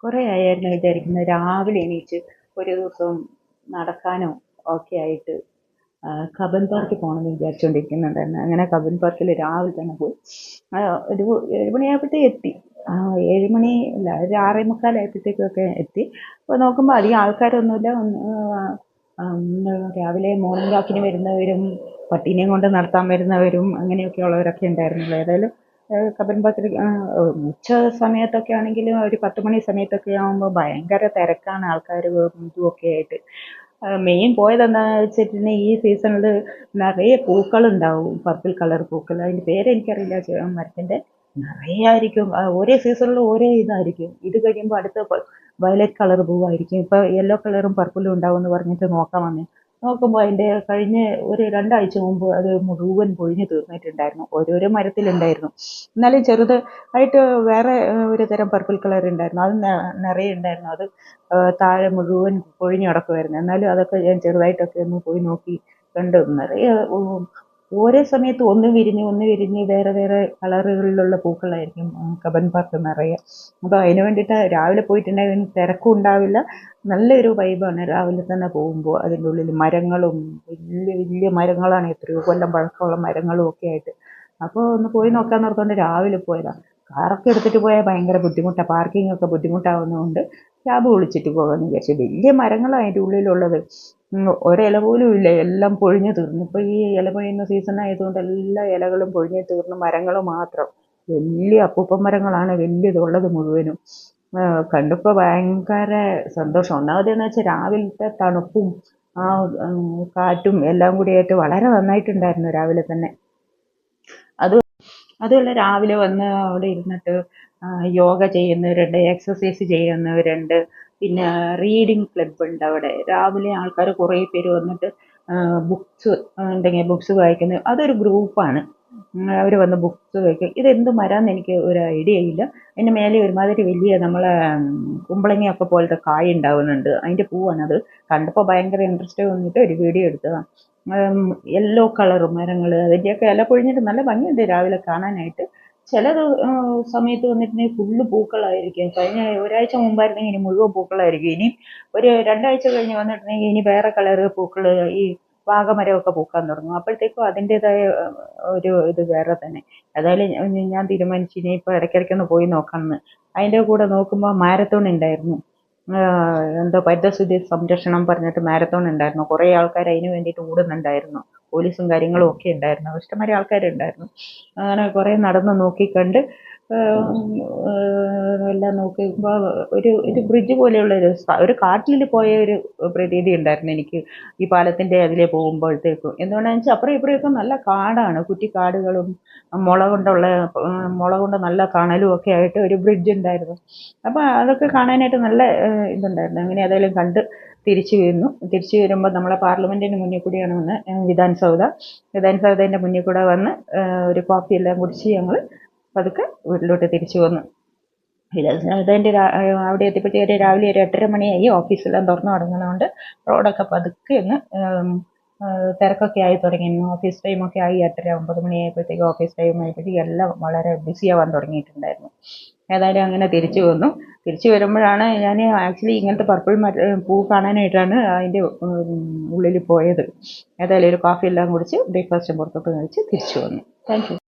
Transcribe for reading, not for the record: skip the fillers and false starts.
കുറേ ആയിരുന്നു വിചാരിക്കുന്നത് രാവിലെ എണീറ്റ് ഒരു ദിവസം നടക്കാനോ ഒക്കെ ആയിട്ട് കബൻ പാർക്കിൽ പോകണമെന്ന് വിചാരിച്ചുകൊണ്ടിരിക്കുന്നുണ്ടായിരുന്നു. അങ്ങനെ കബൻ പാർക്കിൽ രാവിലെ തന്നെ പോയി. ഒരു 7 മണിയായപ്പോഴത്തേക്ക് എത്തി. 7 മണി അല്ല, ഒരു 6:45 എത്തി. അപ്പോൾ നോക്കുമ്പോൾ അധികം ആൾക്കാരൊന്നുമില്ല. രാവിലെ മോർണിംഗ് വാക്കിന് വരുന്നവരും പട്ടീനെയും കൊണ്ട് നടത്താൻ വരുന്നവരും അങ്ങനെയൊക്കെ ഉള്ളവരൊക്കെ ഉണ്ടായിരുന്നുള്ളൂ. ഏതായാലും കബൻ പാർക്കിൽ ഉച്ച സമയത്തൊക്കെ ആണെങ്കിലും ഒരു 10 മണി സമയത്തൊക്കെ ആകുമ്പോൾ ഭയങ്കര തിരക്കാണ്, ആൾക്കാർ ഇതുമൊക്കെ ആയിട്ട്. മെയിൻ പോയത് എന്താണെന്ന് വെച്ചിട്ടുണ്ടെങ്കിൽ ഈ സീസണിൽ നിറയെ പൂക്കളുണ്ടാവും, പർപ്പിൾ കളർ പൂക്കൾ. അതിൻ്റെ പേരെനിക്കറിയില്ല, മരത്തിൻ്റെ നിറയെ ആയിരിക്കും. ഓരോ സീസണിലും ഓരോ ഇതായിരിക്കും. ഇത് കഴിയുമ്പോൾ അടുത്ത വയലറ്റ് കളർ പൂവായിരിക്കും. ഇപ്പോൾ യെല്ലോ കളറും പർപ്പിളും ഉണ്ടാവും എന്ന് പറഞ്ഞിട്ട് നോക്കാൻ വന്നേ. നോക്കുമ്പോൾ അതിൻ്റെ കഴിഞ്ഞ ഒരു 2 ആഴ്ച മുമ്പ് അത് മുഴുവൻ പൊഴിഞ്ഞു തീർന്നിട്ടുണ്ടായിരുന്നു. ഓരോരോ മരത്തിലുണ്ടായിരുന്നു. എന്നാലും ചെറുതായിട്ട് വേറെ ഒരു തരം പർപ്പിൾ കളർ ഉണ്ടായിരുന്നു. അത് നിറയെ ഉണ്ടായിരുന്നു. അത് താഴെ മുഴുവൻ പൊഴിഞ്ഞു കിടക്കുമായിരുന്നു. എന്നാലും അതൊക്കെ ഞാൻ ചെറുതായിട്ടൊക്കെ ഒന്ന് പോയി നോക്കി കണ്ടു. നിറയെ ഓരോ സമയത്ത് ഒന്ന് വിരിഞ്ഞ് വേറെ വേറെ കളറുകളിലുള്ള പൂക്കളായിരിക്കും കബൻ പാർക്ക് നിറയെ. അപ്പോൾ അതിന് വേണ്ടിയിട്ട് രാവിലെ പോയിട്ടുണ്ടെങ്കിൽ തിരക്കും ഉണ്ടാവില്ല. നല്ലൊരു വൈബാണ് രാവിലെ തന്നെ പോകുമ്പോൾ. അതിൻ്റെ ഉള്ളിൽ മരങ്ങളും വലിയ വലിയ മരങ്ങളാണ്, എത്രയോ കൊല്ലം പഴക്കമുള്ള മരങ്ങളും ഒക്കെ ആയിട്ട്. അപ്പോൾ ഒന്ന് പോയി നോക്കാമെന്ന് ഓർത്തുകൊണ്ട് രാവിലെ പോയതാണ്. കാറൊക്കെ എടുത്തിട്ട് പോയാൽ ഭയങ്കര ബുദ്ധിമുട്ടാണ്, പാർക്കിംഗ് ഒക്കെ ബുദ്ധിമുട്ടാവുന്നതുകൊണ്ട് ക്യാബ് വിളിച്ചിട്ട് പോകാമെന്ന് വിചാരിച്ചു. വലിയ മരങ്ങളാണ് അതിൻ്റെ ഉള്ളിലുള്ളത്. ഒരില പോലും ഇല്ല, എല്ലാം പൊഴിഞ്ഞു തീർന്നു. ഇപ്പോൾ ഈ ഇല പൊഴിയുന്ന സീസൺ ആയതുകൊണ്ട് എല്ലാ ഇലകളും പൊഴിഞ്ഞു തീർന്നു, മരങ്ങൾ മാത്രം. വലിയ അപ്പൂപ്പൻ മരങ്ങളാണ് വലിയതുള്ളത് മുഴുവനും. കണ്ടപ്പോൾ ഭയങ്കര സന്തോഷം. ഒന്നാമതെന്ന് വെച്ചാൽ രാവിലത്തെ തണുപ്പും ആ കാറ്റും എല്ലാം കൂടിയായിട്ട് വളരെ നന്നായിട്ടുണ്ടായിരുന്നു രാവിലെ തന്നെ. അതുമല്ല, രാവിലെ വന്ന് അവിടെ ഇരുന്നിട്ട് യോഗ ചെയ്യുന്നവരുണ്ട്, എക്സസൈസ് ചെയ്യുന്നവരുണ്ട്. പിന്നെ റീഡിങ് ക്ലബ്ബ് ഉണ്ട് അവിടെ. രാവിലെ ആൾക്കാർ കുറേ പേര് വന്നിട്ട് ബുക്സ് ഉണ്ടെങ്കിൽ ബുക്സ് വായിക്കുന്നത്. അതൊരു ഗ്രൂപ്പാണ്. അവർ വന്ന് ബുക്സ് വായിക്കും. ഇതെന്ത് മരമെന്ന് എനിക്ക് ഒരു ഐഡിയ ഇല്ല. അതിൻ്റെ മേലെ ഒരുമാതിരി വലിയ നമ്മളെ കുമ്പളങ്ങയൊക്കെ പോലത്തെ കായ് ഉണ്ടാവുന്നുണ്ട്. അതിൻ്റെ പൂവാണത്. കണ്ടപ്പോൾ ഭയങ്കര ഇൻട്രസ്റ്റ് തോന്നിയിട്ട് ഒരു വീഡിയോ എടുത്തതാണ്. യെല്ലോ കളർ മരങ്ങൾ, അതിൻ്റെയൊക്കെ ഇല പൊഴിഞ്ഞിട്ട് നല്ല ഭംഗിയുണ്ട് രാവിലെ കാണാനായിട്ട്. ചില സമയത്ത് വന്നിട്ടുണ്ടെങ്കിൽ ഫുള്ള് പൂക്കളായിരിക്കും. കഴിഞ്ഞ ഒരാഴ്ച മുമ്പായിരുന്നെങ്കിൽ ഇനി മുഴുവൻ പൂക്കളായിരിക്കും. ഇനി ഒരു 2 ആഴ്ച കഴിഞ്ഞ് വന്നിട്ടുണ്ടെങ്കിൽ ഇനി വേറെ കളറ് പൂക്കൾ, ഈ വാഗമരമൊക്കെ പൂക്കാൻ തുടങ്ങും. അപ്പോഴത്തേക്കും അതിൻ്റെതായ ഒരു ഇത് വേറെ തന്നെ. ഏതായാലും ഞാൻ തീരുമാനിച്ചു ഇനി ഇപ്പോൾ ഇടയ്ക്കിടയ്ക്കൊന്ന് പോയി നോക്കാമെന്ന്. അതിൻ്റെ കൂടെ നോക്കുമ്പോൾ മാരത്തോൺ ഉണ്ടായിരുന്നു. എന്തോ പരിസ്ഥിതി സംരക്ഷണം പറഞ്ഞിട്ട് മാരത്തോൺ ഉണ്ടായിരുന്നു. കുറേ ആൾക്കാർ അതിന് വേണ്ടിയിട്ട് ഓടുന്നുണ്ടായിരുന്നു. പോലീസും കാര്യങ്ങളും ഒക്കെ ഉണ്ടായിരുന്നു. ഇഷ്ടംമാതിരി ആൾക്കാരുണ്ടായിരുന്നു. അങ്ങനെ കുറേ നടന്ന് നോക്കിക്കണ്ട് എല്ലാം നോക്കുമ്പോൾ ഒരു ബ്രിഡ്ജ് പോലെയുള്ള ഒരു കാട്ടിൽ പോയ ഒരു പ്രതീതി ഉണ്ടായിരുന്നു എനിക്ക് ഈ പാലത്തിൻ്റെ അതിലെ പോകുമ്പോഴത്തേക്കും. എന്തുകൊണ്ടാണെന്ന് വെച്ചാൽ അപ്പുറം ഇപ്പുറമൊക്കെ നല്ല കാടാണ്, കുറ്റിക്കാടുകളും മുള കൊണ്ട് നല്ല തണലും ഒക്കെ ആയിട്ട് ഒരു ബ്രിഡ്ജ് ഉണ്ടായിരുന്നു. അപ്പോൾ അതൊക്കെ കാണാനായിട്ട് നല്ല ഇതുണ്ടായിരുന്നു. അങ്ങനെ ഏതായാലും കണ്ട് തിരിച്ചു വരുമ്പോൾ നമ്മളെ പാർലമെൻറ്റിന് മുന്നിൽ കൂടിയാണ് വന്ന് വിധാൻ സൗധേൻ്റെ മുന്നിൽ കൂടെ വന്ന് ഒരു കോഫി എല്ലാം കുടിച്ച് ഞങ്ങൾ പതുക്കെ വീട്ടിലോട്ട് തിരിച്ചു വന്നു. അതിൻ്റെ അവിടെ എത്തിയപ്പോഴത്തേക്ക് രാവിലെ ഒരു 8:30 മണിയായി. ഓഫീസെല്ലാം തുറന്നു തുടങ്ങുന്നതുകൊണ്ട് റോഡൊക്കെ പതുക്കെ ഒന്ന് തിരക്കൊക്കെ ആയി തുടങ്ങി. ഓഫീസ് ടൈമൊക്കെ ആയി. 8:30 9 മണിയായപ്പോഴത്തേക്ക് ഓഫീസ് ടൈം ആയപ്പോഴത്തേക്ക് എല്ലാം വളരെ ബിസിയാവാൻ തുടങ്ങിയിട്ടുണ്ടായിരുന്നു. ഏതായാലും അങ്ങനെ തിരിച്ചു വന്നു. തിരിച്ചു വരുമ്പോഴാണ് ഞാൻ ആക്ച്വലി ഇങ്ങനത്തെ പർപ്പിൾ പൂ കാണാനായിട്ടാണ് അതിൻ്റെ ഉള്ളിൽ പോയത്. ഏതായാലും ഒരു കോഫി എല്ലാം കുടിച്ച് ബ്രേക്ക്ഫാസ്റ്റും പുറത്തോട്ട് കഴിച്ച് തിരിച്ചു വന്നു. Thank you.